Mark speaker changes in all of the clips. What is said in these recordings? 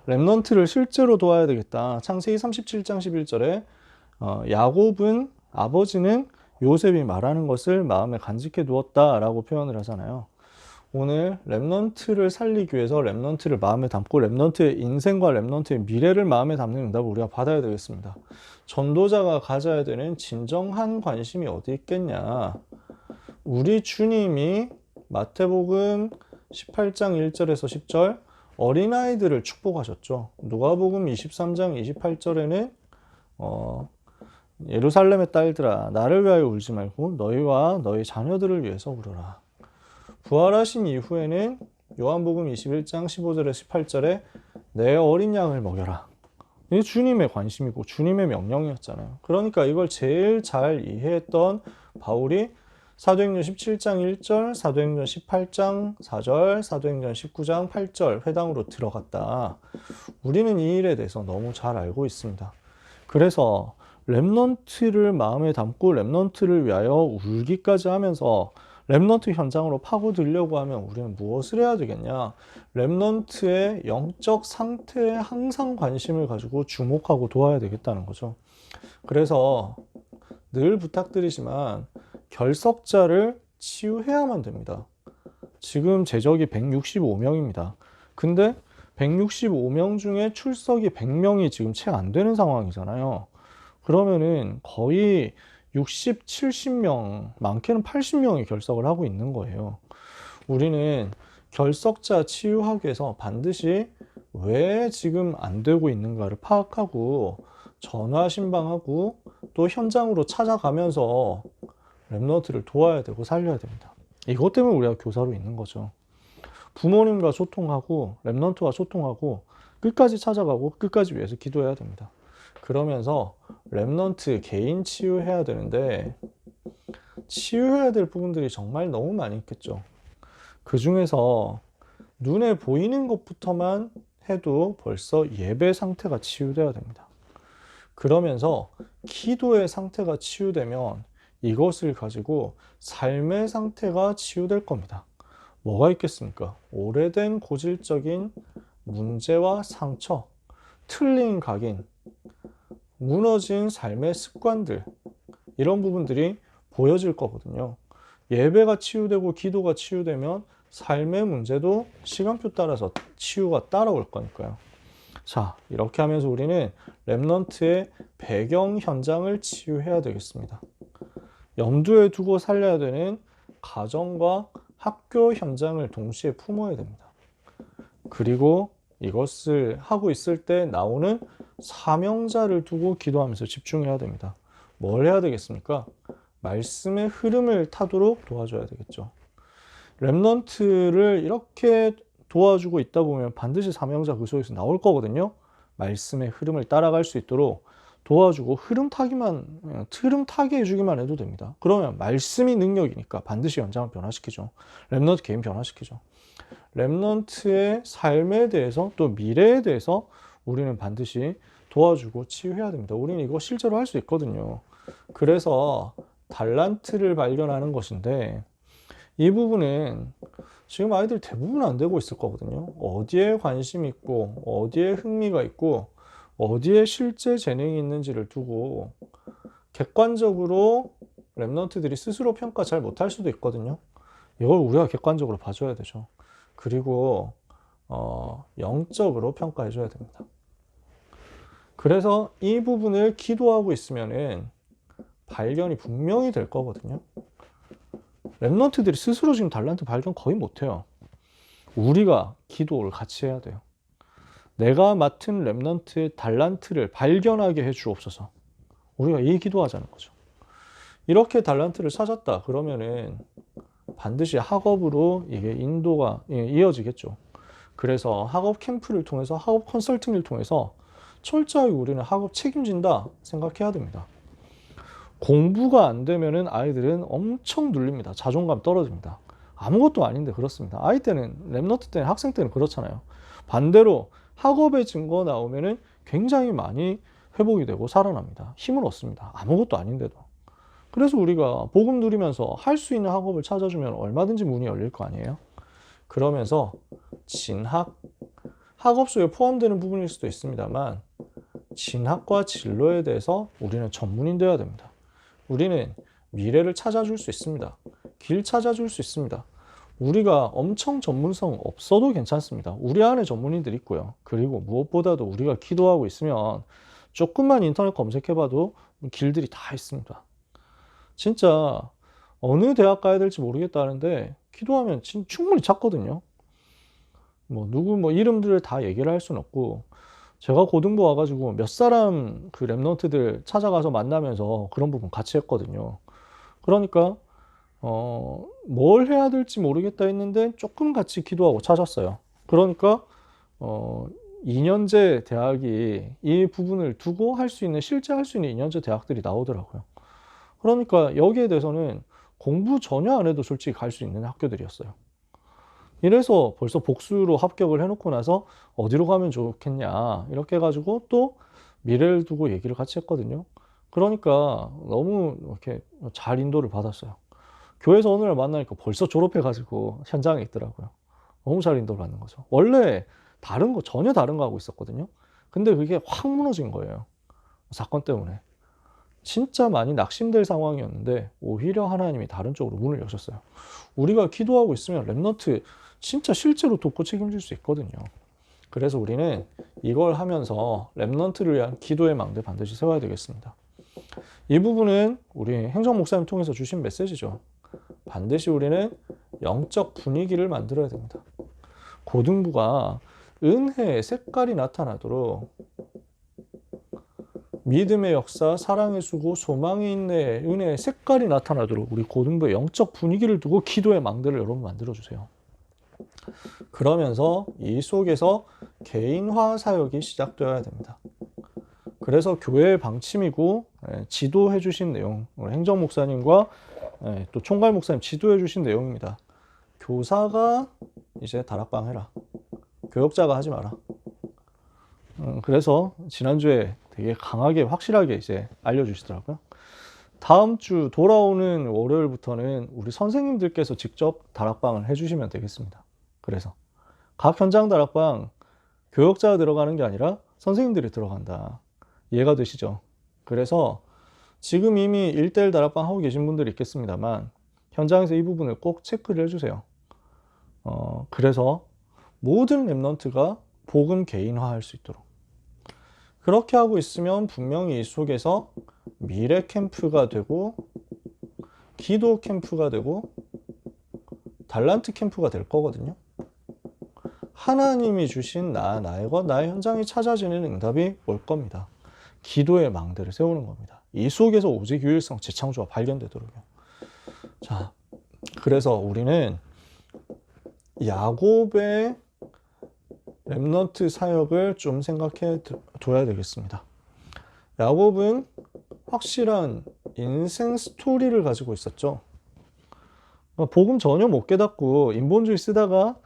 Speaker 1: 렘넌트를 실제로 도와야 되겠다. 창세기 37장 11절에 야곱은 아버지는 요셉이 말하는 것을 마음에 간직해 두었다라고 표현을 하잖아요. 오늘 렘넌트를 살리기 위해서 렘넌트를 마음에 담고 렘넌트의 인생과 렘넌트의 미래를 마음에 담는 응답을 우리가 받아야 되겠습니다. 전도자가 가져야 되는 진정한 관심이 어디 있겠냐. 우리 주님이 마태복음 18장 1절에서 10절 어린아이들을 축복하셨죠. 누가복음 23장 28절에는 예루살렘의 딸들아 나를 위하여 울지 말고 너희와 너희 자녀들을 위해서 울어라. 부활하신 이후에는 요한복음 21장 15절에서 18절에 내 어린 양을 먹여라. 이게 주님의 관심이고 주님의 명령이었잖아요. 그러니까 이걸 제일 잘 이해했던 바울이 사도행전 17장 1절, 사도행전 18장 4절, 사도행전 19장 8절 회당으로 들어갔다. 우리는 이 일에 대해서 너무 잘 알고 있습니다. 그래서 렘넌트를 마음에 담고 렘넌트를 위하여 울기까지 하면서 렘넌트 현장으로 파고들려고 하면 우리는 무엇을 해야 되겠냐? 렘넌트의 영적 상태에 항상 관심을 가지고 주목하고 도와야 되겠다는 거죠. 그래서 늘 부탁드리지만 결석자를 치유해야만 됩니다. 지금 제적이 165명입니다. 근데 165명 중에 출석이 100명이 지금 채 안 되는 상황이잖아요. 그러면은 거의 60, 70명, 많게는 80명이 결석을 하고 있는 거예요. 우리는 결석자 치유하기 위해서 반드시 왜 지금 안 되고 있는가를 파악하고 전화 신방하고 또 현장으로 찾아가면서 렘넌트를 도와야 되고 살려야 됩니다. 이것 때문에 우리가 교사로 있는 거죠. 부모님과 소통하고 렘넌트와 소통하고 끝까지 찾아가고 끝까지 위해서 기도해야 됩니다. 그러면서 렘넌트 개인 치유해야 되는데 치유해야 될 부분들이 정말 너무 많이 있겠죠. 그 중에서 눈에 보이는 것부터만 해도 벌써 예배 상태가 치유돼야 됩니다. 그러면서 기도의 상태가 치유되면 이것을 가지고 삶의 상태가 치유될 겁니다. 뭐가 있겠습니까? 오래된 고질적인 문제와 상처, 틀린 각인, 무너진 삶의 습관들, 이런 부분들이 보여질 거거든요. 예배가 치유되고 기도가 치유되면 삶의 문제도 시간표 따라서 치유가 따라올 거니까요. 자, 이렇게 하면서 우리는 렘넌트의 배경 현장을 치유해야 되겠습니다. 염두에 두고 살려야 되는 가정과 학교 현장을 동시에 품어야 됩니다. 그리고 이것을 하고 있을 때 나오는 사명자를 두고 기도하면서 집중해야 됩니다. 뭘 해야 되겠습니까? 말씀의 흐름을 타도록 도와줘야 되겠죠. 렘넌트를 이렇게 도와주고 있다 보면 반드시 사명자 그 속에서 나올 거거든요. 말씀의 흐름을 따라갈 수 있도록 도와주고 흐름 타게 해주기만 해도 됩니다. 그러면 말씀이 능력이니까 반드시 현장을 변화시키죠. 렘넌트 개인 변화시키죠. 렘넌트의 삶에 대해서 또 미래에 대해서 우리는 반드시 도와주고 치유해야 됩니다. 우리는 이거 실제로 할 수 있거든요. 그래서 달란트를 발견하는 것인데 이 부분은 지금 아이들 대부분 안 되고 있을 거거든요. 어디에 관심이 있고 어디에 흥미가 있고 어디에 실제 재능이 있는지를 두고 객관적으로 렘넌트들이 스스로 평가 잘 못할 수도 있거든요. 이걸 우리가 객관적으로 봐줘야 되죠. 그리고 영적으로 평가해 줘야 됩니다. 그래서 이 부분을 기도하고 있으면은 발견이 분명히 될 거거든요. 렘넌트들이 스스로 지금 달란트 발견 거의 못해요. 우리가 기도를 같이 해야 돼요. 내가 맡은 렘넌트의 달란트를 발견하게 해 주옵소서. 우리가 이 기도하자는 거죠. 이렇게 달란트를 찾았다 그러면은 반드시 학업으로 이게 인도가 이어지겠죠. 그래서 학업 캠프를 통해서 학업 컨설팅을 통해서 철저하게 우리는 학업 책임진다 생각해야 됩니다. 공부가 안 되면은 아이들은 엄청 눌립니다. 자존감 떨어집니다. 아무것도 아닌데 그렇습니다. 아이 때는 렘넌트 때는 학생 때는 그렇잖아요. 반대로 학업의 증거 나오면은 굉장히 많이 회복이 되고 살아납니다. 힘을 얻습니다. 아무것도 아닌데도. 그래서 우리가 복음 누리면서 할 수 있는 학업을 찾아주면 얼마든지 문이 열릴 거 아니에요. 그러면서 진학, 학업수에 포함되는 부분일 수도 있습니다만 진학과 진로에 대해서 우리는 전문인 되어야 됩니다. 우리는 미래를 찾아줄 수 있습니다. 길 찾아줄 수 있습니다. 우리가 엄청 전문성 없어도 괜찮습니다. 우리 안에 전문인들 있고요. 그리고 무엇보다도 우리가 기도하고 있으면 조금만 인터넷 검색해봐도 길들이 다 있습니다. 진짜 어느 대학 가야 될지 모르겠다는데 기도하면 충분히 찾거든요. 누구 이름들을 다 얘기를 할 수는 없고, 제가 고등부 와가지고 몇 사람 그 랩런트들 찾아가서 만나면서 그런 부분 같이 했거든요. 그러니까 뭘 해야 될지 모르겠다 했는데 조금 같이 기도하고 찾았어요. 그러니까 2년제 대학이 이 부분을 두고 실제 할 수 있는 2년제 대학들이 나오더라고요. 그러니까 여기에 대해서는 공부 전혀 안 해도 솔직히 갈 수 있는 학교들이었어요. 이래서 벌써 복수로 합격을 해놓고 나서 어디로 가면 좋겠냐 이렇게 해가지고 또 미래를 두고 얘기를 같이 했거든요. 그러니까 너무 이렇게 잘 인도를 받았어요. 교회에서 어느 날 만나니까 벌써 졸업해가지고 현장에 있더라고요. 너무 잘 인도를 받는 거죠. 원래 전혀 다른 거 하고 있었거든요. 근데 그게 확 무너진 거예요. 사건 때문에. 진짜 많이 낙심될 상황이었는데 오히려 하나님이 다른 쪽으로 문을 여셨어요. 우리가 기도하고 있으면 랩런트 진짜 실제로 돕고 책임질 수 있거든요. 그래서 우리는 이걸 하면서 랩런트를 위한 기도의 망대 반드시 세워야 되겠습니다. 이 부분은 우리 행정 목사님 통해서 주신 메시지죠. 반드시 우리는 영적 분위기를 만들어야 됩니다. 고등부가 은혜의 색깔이 나타나도록 믿음의 역사, 사랑의 수고, 소망의 인내, 은혜의 색깔이 나타나도록 우리 고등부의 영적 분위기를 두고 기도의 망대를 여러분 만들어주세요. 그러면서 이 속에서 개인화 사역이 시작되어야 됩니다. 그래서 교회의 방침이고 지도해 주신 내용, 우리 행정 목사님과 또 총괄 목사님 지도해 주신 내용입니다. 교사가 이제 다락방 해라. 교역자가 하지 마라. 그래서 지난주에 되게 강하게 확실하게 이제 알려주시더라고요. 다음 주 돌아오는 월요일부터는 우리 선생님들께서 직접 다락방을 해주시면 되겠습니다. 그래서 각 현장 다락방 교역자가 들어가는 게 아니라 선생님들이 들어간다. 이해가 되시죠? 그래서 지금 이미 1:1 다락방 하고 계신 분들이 있겠습니다만 현장에서 이 부분을 꼭 체크를 해주세요. 그래서 모든 랩런트가 복음 개인화할 수 있도록 그렇게 하고 있으면 분명히 이 속에서 미래 캠프가 되고 기도 캠프가 되고 달란트 캠프가 될 거거든요. 하나님이 주신 나의 것, 나의 현장이 찾아지는 응답이 올 겁니다. 기도의 망대를 세우는 겁니다. 이 속에서 오직 유일성, 재창조가 발견되도록요. 자, 그래서 우리는 야곱의 랩런트 사역을 좀 생각해 둬야 되겠습니다. 야곱은 확실한 인생 스토리를 가지고 있었죠. 복음 전혀 못 깨닫고 인본주의 쓰다가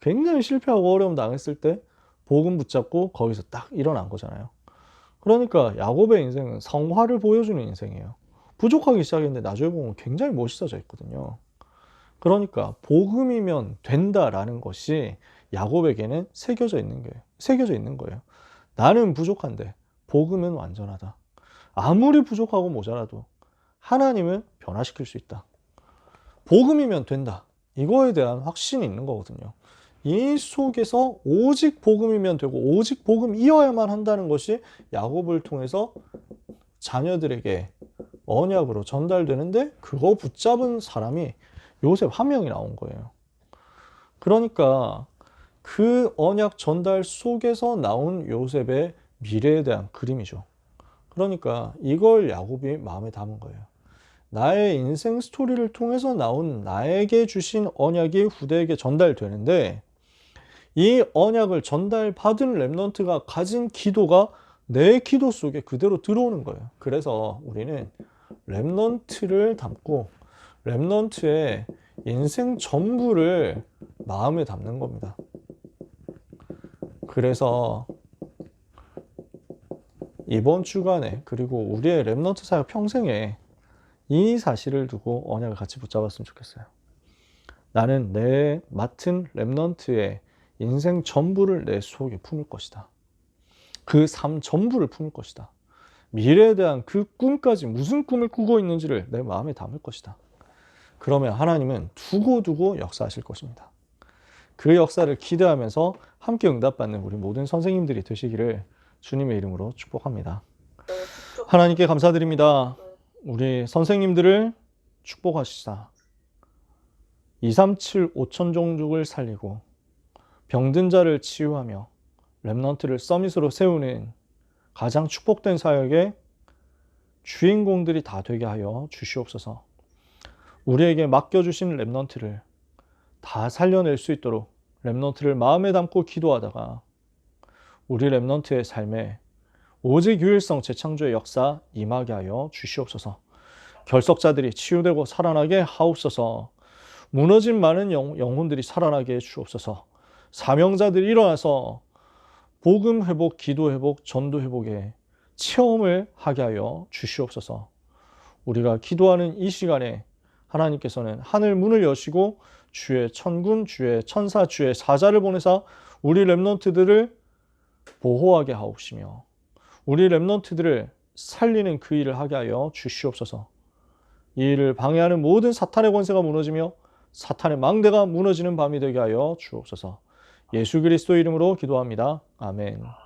Speaker 1: 굉장히 실패하고 어려움 당했을 때 복음 붙잡고 거기서 딱 일어난 거잖아요. 그러니까 야곱의 인생은 성화를 보여주는 인생이에요. 부족하기 시작했는데 나중에 보면 굉장히 멋있어져 있거든요. 그러니까 복음이면 된다라는 것이 야곱에게는 새겨져 있는 거예요. 나는 부족한데 복음은 완전하다. 아무리 부족하고 모자라도 하나님은 변화시킬 수 있다. 복음이면 된다. 이거에 대한 확신이 있는 거거든요. 이 속에서 오직 복음이면 되고 오직 복음이어야만 한다는 것이 야곱을 통해서 자녀들에게 언약으로 전달되는데 그거 붙잡은 사람이 요셉 한 명이 나온 거예요. 그러니까 그 언약 전달 속에서 나온 요셉의 미래에 대한 그림이죠. 그러니까 이걸 야곱이 마음에 담은 거예요. 나의 인생 스토리를 통해서 나온 나에게 주신 언약이 후대에게 전달되는데 이 언약을 전달받은 랩런트가 가진 기도가 내 기도 속에 그대로 들어오는 거예요. 그래서 우리는 랩런트를 담고 랩런트의 인생 전부를 마음에 담는 겁니다. 그래서 이번 주간에 그리고 우리의 랩런트 사역 평생에 이 사실을 두고 언약을 같이 붙잡았으면 좋겠어요. 나는 내 맡은 랩런트의 인생 전부를 내 속에 품을 것이다. 그 삶 전부를 품을 것이다. 미래에 대한 그 꿈까지 무슨 꿈을 꾸고 있는지를 내 마음에 담을 것이다. 그러면 하나님은 두고두고 역사하실 것입니다. 그 역사를 기대하면서 함께 응답받는 우리 모든 선생님들이 되시기를 주님의 이름으로 축복합니다. 하나님께 감사드립니다. 우리 선생님들을 축복하시사 237 5천 종족을 살리고 병든 자를 치유하며 렘넌트를 서밋으로 세우는 가장 축복된 사역의 주인공들이 다 되게 하여 주시옵소서. 우리에게 맡겨주신 렘넌트를 다 살려낼 수 있도록 렘넌트를 마음에 담고 기도하다가 우리 렘넌트의 삶에 오직 유일성 재창조의 역사 임하게 하여 주시옵소서. 결석자들이 치유되고 살아나게 하옵소서. 무너진 많은 영혼들이 살아나게 해 주옵소서. 사명자들이 일어나서 복음 회복, 기도 회복, 전도 회복의 체험을 하게 하여 주시옵소서. 우리가 기도하는 이 시간에 하나님께서는 하늘 문을 여시고 주의 천군, 주의 천사, 주의 사자를 보내사 우리 렘넌트들을 보호하게 하옵시며 우리 렘넌트들을 살리는 그 일을 하게 하여 주시옵소서. 이 일을 방해하는 모든 사탄의 권세가 무너지며 사탄의 망대가 무너지는 밤이 되게 하여 주옵소서. 예수 그리스도 이름으로 기도합니다. 아멘.